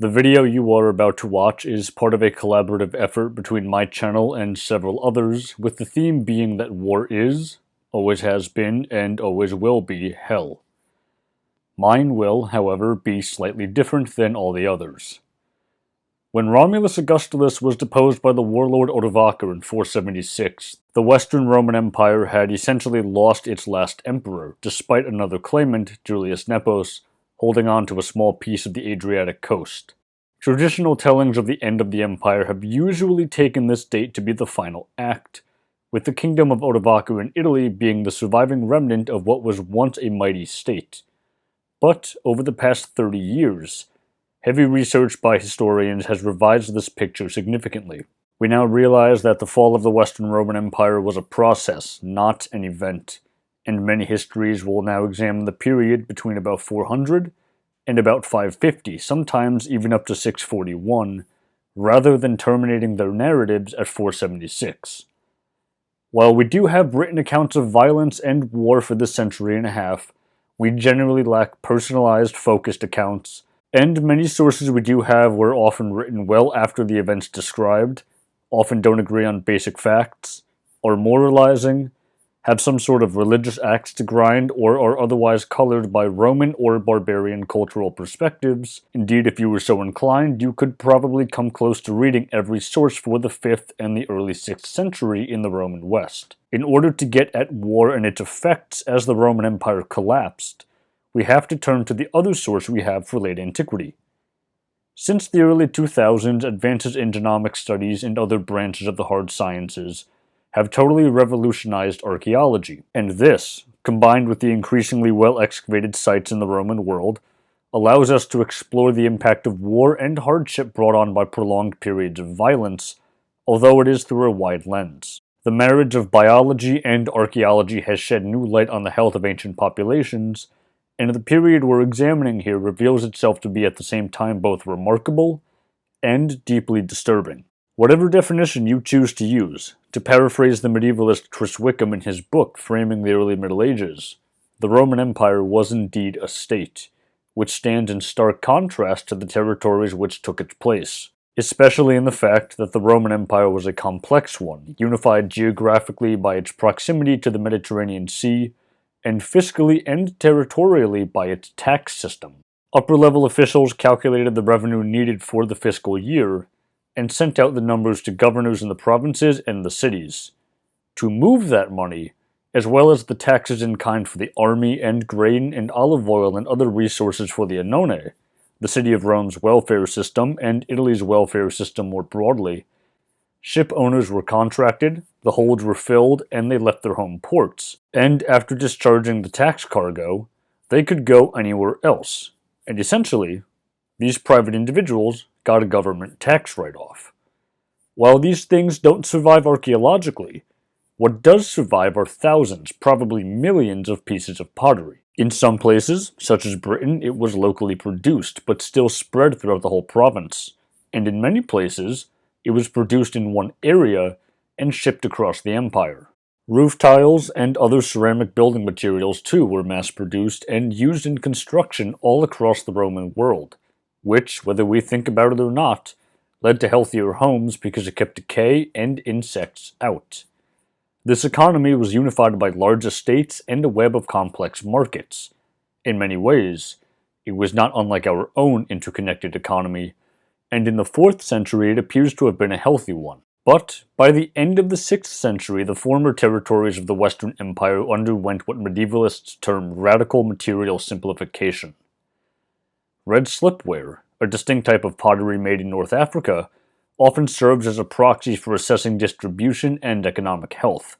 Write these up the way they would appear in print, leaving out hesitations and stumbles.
The video you are about to watch is part of a collaborative effort between my channel and several others, with the theme being that war is, always has been, and always will be hell. Mine will, however, be slightly different than all the others. When Romulus Augustulus was deposed by the warlord Odovaker in 476, the Western Roman Empire had essentially lost its last emperor, despite another claimant, Julius Nepos, holding on to a small piece of the Adriatic coast. Traditional tellings of the end of the empire have usually taken this date to be the final act, with the kingdom of Odovaker in Italy being the surviving remnant of what was once a mighty state. But over the past 30 years, heavy research by historians has revised this picture significantly. We now realize that the fall of the Western Roman Empire was a process, not an event, and many histories will now examine the period between about 400 and about 550, sometimes even up to 641, rather than terminating their narratives at 476. While we do have written accounts of violence and war for this century and a half, we generally lack personalized, focused accounts, and many sources we do have were often written well after the events described, often don't agree on basic facts, are moralizing, have some sort of religious axe to grind, or are otherwise colored by Roman or barbarian cultural perspectives. Indeed, if you were so inclined, you could probably come close to reading every source for the 5th and the early 6th century in the Roman West. In order to get at war and its effects as the Roman Empire collapsed, we have to turn to the other source we have for late antiquity. Since the early 2000s, advances in genomic studies and other branches of the hard sciences have totally revolutionized archaeology, and this, combined with the increasingly well-excavated sites in the Roman world, allows us to explore the impact of war and hardship brought on by prolonged periods of violence, although it is through a wide lens. The marriage of biology and archaeology has shed new light on the health of ancient populations, and the period we're examining here reveals itself to be at the same time both remarkable and deeply disturbing. Whatever definition you choose to use, to paraphrase the medievalist Chris Wickham in his book Framing the Early Middle Ages, the Roman Empire was indeed a state, which stands in stark contrast to the territories which took its place, especially in the fact that the Roman Empire was a complex one, unified geographically by its proximity to the Mediterranean Sea, and fiscally and territorially by its tax system. Upper-level officials calculated the revenue needed for the fiscal year, and sent out the numbers to governors in the provinces and the cities. To move that money, as well as the taxes in kind for the army and grain and olive oil and other resources for the Annone, the city of Rome's welfare system and Italy's welfare system more broadly, ship owners were contracted, the holds were filled, and they left their home ports. And after discharging the tax cargo, they could go anywhere else. And essentially, these private individuals got a government tax write-off. While these things don't survive archaeologically, what does survive are thousands, probably millions of pieces of pottery. In some places, such as Britain, it was locally produced, but still spread throughout the whole province. And in many places, it was produced in one area and shipped across the empire. Roof tiles and other ceramic building materials too were mass-produced and used in construction all across the Roman world, which, whether we think about it or not, led to healthier homes because it kept decay and insects out. This economy was unified by large estates and a web of complex markets. In many ways, it was not unlike our own interconnected economy, and in the 4th century it appears to have been a healthy one. But by the end of the 6th century, the former territories of the Western Empire underwent what medievalists term radical material simplification. Red slipware, a distinct type of pottery made in North Africa, often serves as a proxy for assessing distribution and economic health.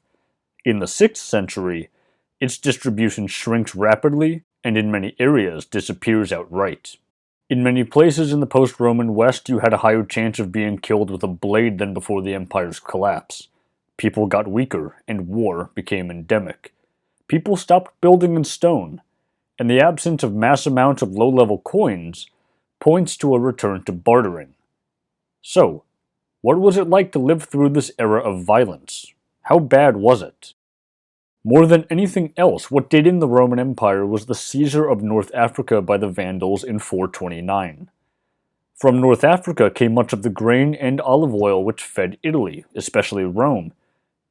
In the 6th century, its distribution shrinks rapidly and in many areas disappears outright. In many places in the post-Roman West, you had a higher chance of being killed with a blade than before the empire's collapse. People got weaker, and war became endemic. People stopped building in stone, and the absence of mass amounts of low-level coins points to a return to bartering. So, what was it like to live through this era of violence? How bad was it? More than anything else, what did in the Roman Empire was the seizure of North Africa by the Vandals in 429. From North Africa came much of the grain and olive oil which fed Italy, especially Rome,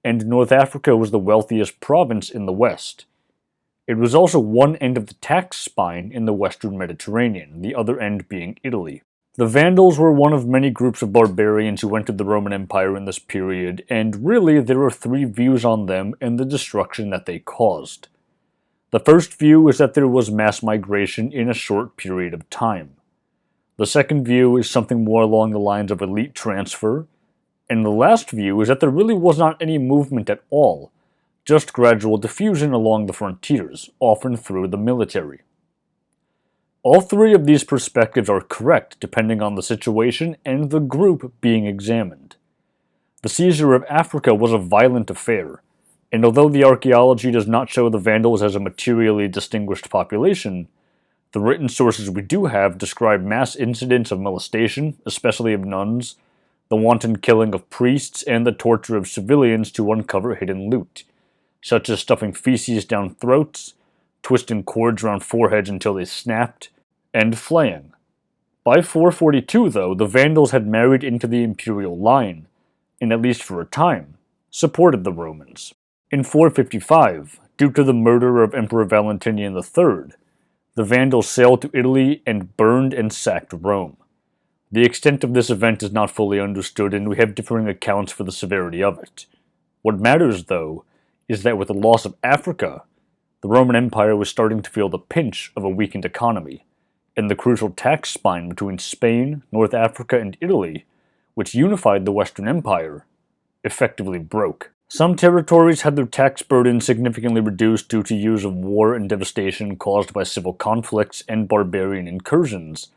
and North Africa was the wealthiest province in the west. It was also one end of the tax spine in the western Mediterranean, the other end being Italy. The Vandals were one of many groups of barbarians who entered the Roman Empire in this period, and really there are three views on them and the destruction that they caused. The first view is that there was mass migration in a short period of time. The second view is something more along the lines of elite transfer, and the last view is that there really was not any movement at all, just gradual diffusion along the frontiers, often through the military. All three of these perspectives are correct depending on the situation and the group being examined. The seizure of Africa was a violent affair, and although the archaeology does not show the Vandals as a materially distinguished population, the written sources we do have describe mass incidents of molestation, especially of nuns, the wanton killing of priests, and the torture of civilians to uncover hidden loot, such as stuffing feces down throats, twisting cords around foreheads until they snapped, and flaying. By 442, though, the Vandals had married into the imperial line, and at least for a time, supported the Romans. In 455, due to the murder of Emperor Valentinian III, the Vandals sailed to Italy and burned and sacked Rome. The extent of this event is not fully understood, and we have differing accounts for the severity of it. What matters, though, is that with the loss of Africa, the Roman Empire was starting to feel the pinch of a weakened economy, and the crucial tax spine between Spain, North Africa, and Italy, which unified the Western Empire, effectively broke. Some territories had their tax burden significantly reduced due to years of war and devastation caused by civil conflicts and barbarian incursions,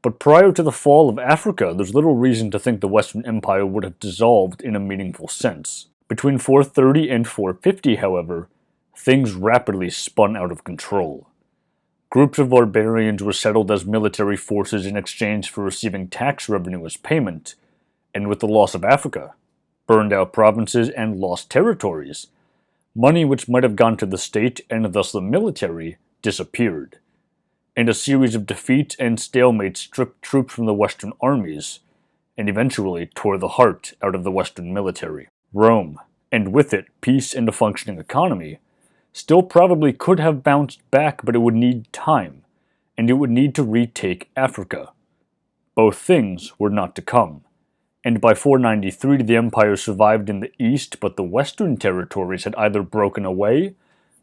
but prior to the fall of Africa, there's little reason to think the Western Empire would have dissolved in a meaningful sense. Between 430 and 450, however, things rapidly spun out of control. Groups of barbarians were settled as military forces in exchange for receiving tax revenue as payment, and with the loss of Africa, burned out provinces and lost territories, money which might have gone to the state and thus the military disappeared, and a series of defeats and stalemates stripped troops from the Western armies, and eventually tore the heart out of the Western military. Rome, and with it peace and a functioning economy, still probably could have bounced back, but it would need time, and it would need to retake Africa. Both things were not to come, and by 493 the empire survived in the east, but the western territories had either broken away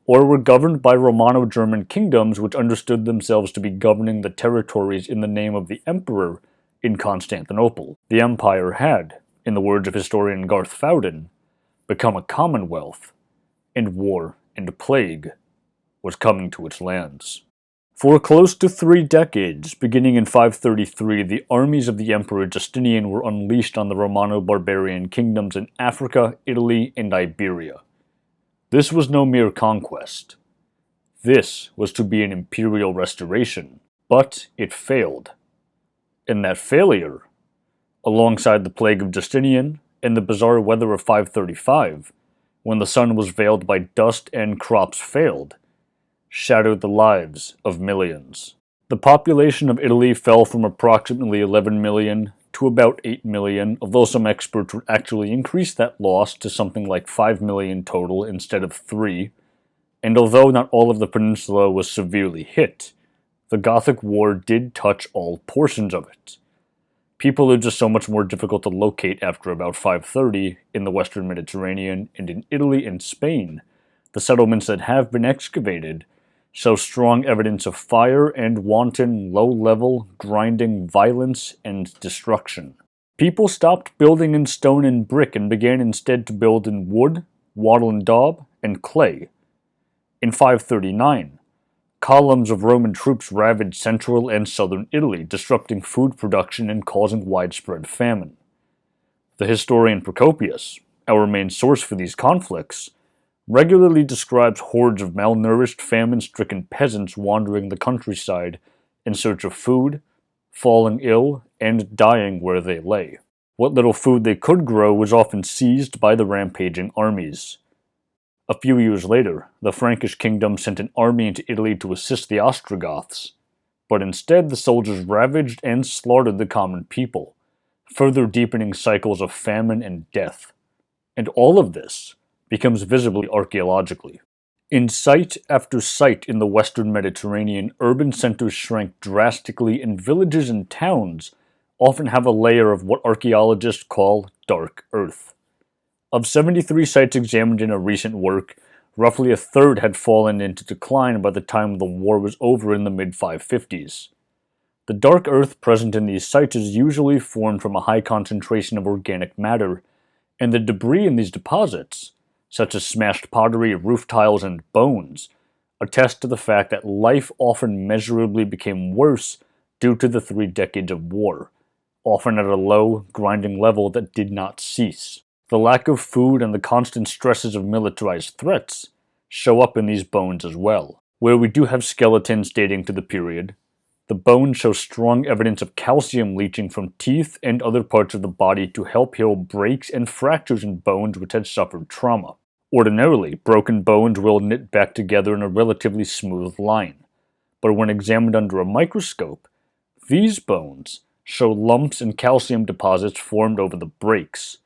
or were governed by Romano-German kingdoms which understood themselves to be governing the territories in the name of the emperor in Constantinople. The empire had, in the words of historian Garth Fowden, become a commonwealth, and war and plague was coming to its lands. For close to 3 decades, beginning in 533, the armies of the Emperor Justinian were unleashed on the Romano-Barbarian kingdoms in Africa, Italy, and Iberia. This was no mere conquest. This was to be an imperial restoration, but it failed. And that failure, alongside the plague of Justinian and the bizarre weather of 535, when the sun was veiled by dust and crops failed, shadowed the lives of millions. The population of Italy fell from approximately 11 million to about 8 million, although some experts would actually increase that loss to something like 5 million total instead of 3, and although not all of the peninsula was severely hit, the Gothic War did touch all portions of it. People are just so much more difficult to locate after about 530 in the western Mediterranean, and in Italy and Spain, the settlements that have been excavated show strong evidence of fire and wanton, low-level, grinding violence and destruction. People stopped building in stone and brick and began instead to build in wood, wattle and daub, and clay. In 539, columns of Roman troops ravaged central and southern Italy, disrupting food production and causing widespread famine. The historian Procopius, our main source for these conflicts, regularly describes hordes of malnourished, famine-stricken peasants wandering the countryside in search of food, falling ill, and dying where they lay. What little food they could grow was often seized by the rampaging armies. A few years later, the Frankish kingdom sent an army into Italy to assist the Ostrogoths, but instead the soldiers ravaged and slaughtered the common people, further deepening cycles of famine and death. And all of this becomes visible archaeologically. In site after site in the Western Mediterranean, urban centers shrank drastically, and villages and towns often have a layer of what archaeologists call dark earth. Of 73 sites examined in a recent work, roughly a third had fallen into decline by the time the war was over in the mid-550s. The dark earth present in these sites is usually formed from a high concentration of organic matter, and the debris in these deposits, such as smashed pottery, roof tiles, and bones, attest to the fact that life often measurably became worse due to the 3 decades of war, often at a low, grinding level that did not cease. The lack of food and the constant stresses of militarized threats show up in these bones as well. Where we do have skeletons dating to the period, the bones show strong evidence of calcium leaching from teeth and other parts of the body to help heal breaks and fractures in bones which had suffered trauma. Ordinarily, broken bones will knit back together in a relatively smooth line, but when examined under a microscope, these bones show lumps and calcium deposits formed over the breaks.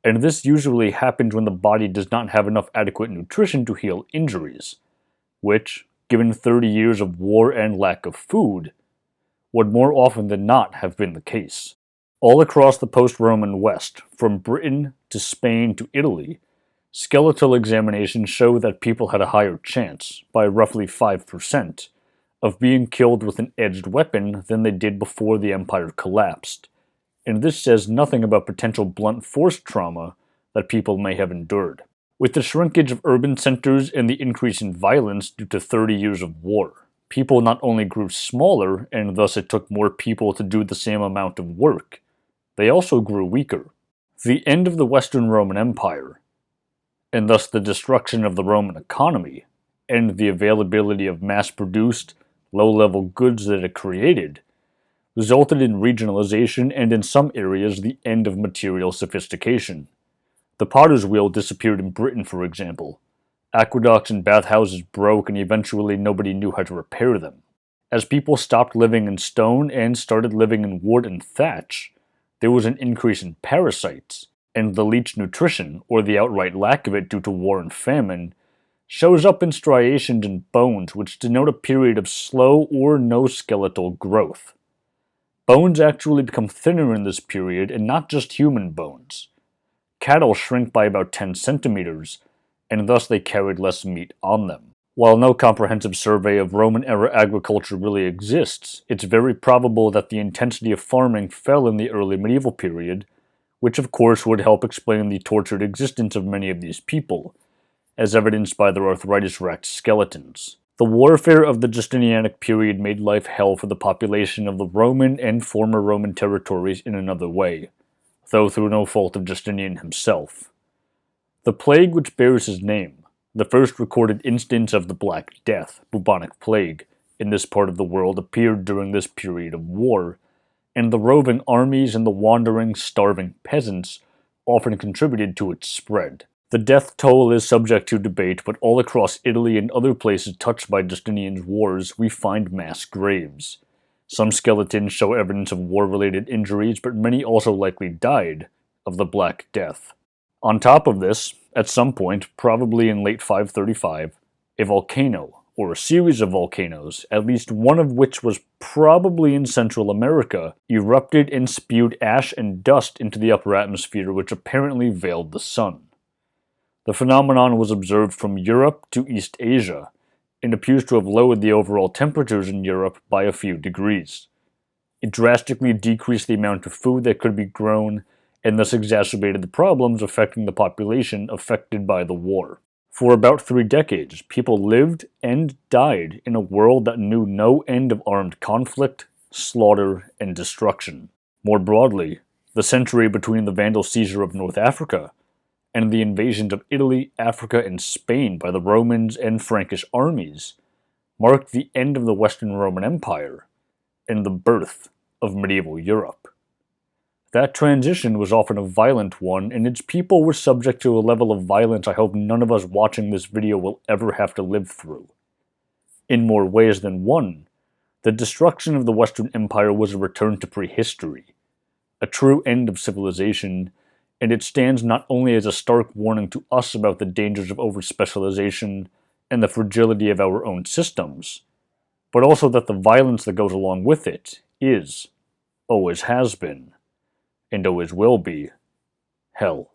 And this usually happens when the body does not have enough adequate nutrition to heal injuries, which, given 30 years of war and lack of food, would more often than not have been the case. All across the post-Roman West, from Britain to Spain to Italy, skeletal examinations show that people had a higher chance, by roughly 5%, of being killed with an edged weapon than they did before the empire collapsed. And this says nothing about potential blunt force trauma that people may have endured. With the shrinkage of urban centers and the increase in violence due to 30 years of war, people not only grew smaller, and thus it took more people to do the same amount of work, they also grew weaker. The end of the Western Roman Empire, and thus the destruction of the Roman economy, and the availability of mass-produced, low-level goods that it created, resulted in regionalization and in some areas the end of material sophistication. The potter's wheel disappeared in Britain, for example. Aqueducts and bathhouses broke, and eventually nobody knew how to repair them. As people stopped living in stone and started living in wood and thatch, there was an increase in parasites, and the leached nutrition, or the outright lack of it due to war and famine, shows up in striations and bones which denote a period of slow or no skeletal growth. Bones actually become thinner in this period, and not just human bones. Cattle shrink by about 10 centimeters, and thus they carried less meat on them. While no comprehensive survey of Roman-era agriculture really exists, it's very probable that the intensity of farming fell in the early medieval period, which of course would help explain the tortured existence of many of these people, as evidenced by their arthritis-racked skeletons. The warfare of the Justinianic period made life hell for the population of the Roman and former Roman territories in another way, though through no fault of Justinian himself. The plague which bears his name, the first recorded instance of the Black Death, bubonic plague, in this part of the world appeared during this period of war, and the roving armies and the wandering, starving peasants often contributed to its spread. The death toll is subject to debate, but all across Italy and other places touched by Justinian's wars, we find mass graves. Some skeletons show evidence of war-related injuries, but many also likely died of the Black Death. On top of this, at some point, probably in late 535, a volcano, or a series of volcanoes, at least one of which was probably in Central America, erupted and spewed ash and dust into the upper atmosphere, which apparently veiled the sun. The phenomenon was observed from Europe to East Asia, and appears to have lowered the overall temperatures in Europe by a few degrees. It drastically decreased the amount of food that could be grown, and thus exacerbated the problems affecting the population affected by the war. For about 3 decades, people lived and died in a world that knew no end of armed conflict, slaughter, and destruction. More broadly, the century between the Vandal seizure of North Africa and the invasions of Italy, Africa, and Spain by the Romans and Frankish armies marked the end of the Western Roman Empire and the birth of medieval Europe. That transition was often a violent one, and its people were subject to a level of violence I hope none of us watching this video will ever have to live through. In more ways than one, The destruction of the Western Empire was a return to prehistory, a true end of civilization, and it stands not only as a stark warning to us about the dangers of overspecialization and the fragility of our own systems, but also that the violence that goes along with it is, always has been, and always will be, hell.